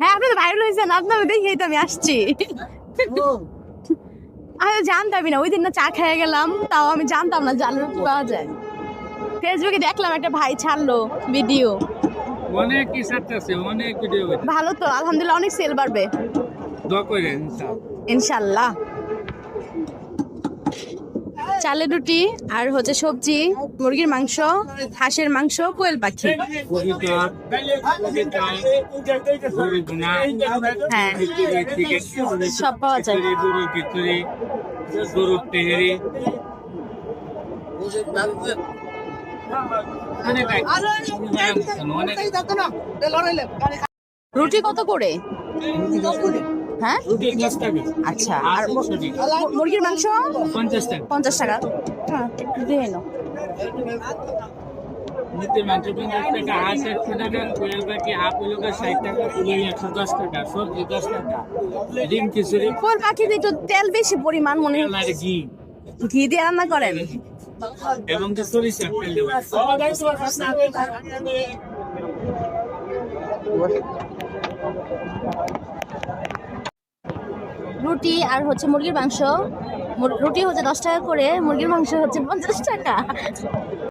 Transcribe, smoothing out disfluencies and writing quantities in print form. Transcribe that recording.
হ্যাঁ আপনি তো ভাইরাল হয়েছেন, আপনাকে দেখেই তো আমি আসছি। আমি তো জানতামই না, ওই দিন না চা খেয়ে গেলাম, তাও আমি জানতাম না জালের রুটি পাওয়া যায়। ফেসবুকে দেখলাম একটা ভাই ছাড়লো ভিডিও, অনেক কিছু আছে, অনেক ভিডিও ভালো তো আলহামদুলিল্লাহ, অনেক সেল বাড়বে দোয়া করেন ইনশাল্লাহ। চালের রুটি আর হচ্ছে সবজি, মুরগির মাংস, হাঁসের মাংস, কোয়েল পাখি। হ্যাঁ সব পাওয়া যায়। রুটি কত করে? হ্যাঁ আচ্ছা, আর মুরগির মাংস 50 টাকা। হ্যাঁ দিয়ে নাও। মুরগির মাংস 50 টাকা, হাঁস 100 টাকা, কোয়েল পাখি হাফ হলো 60 টাকা, কুলি 110 টাকা, সবজি 10 টাকা, ডিম খিচুড়ি। কোয়েল পাখিতে একটু তেল বেশি পরিমাণ মনে হয়, ঘি ঘি দিয়ে রান্না করেন এবং সরিষা তেল দেবেন। রুটি আর হচ্ছে মুরগির মাংস, রুটি হচ্ছে 10 টাকা করে, মুরগির মাংস হচ্ছে 50 টাকা।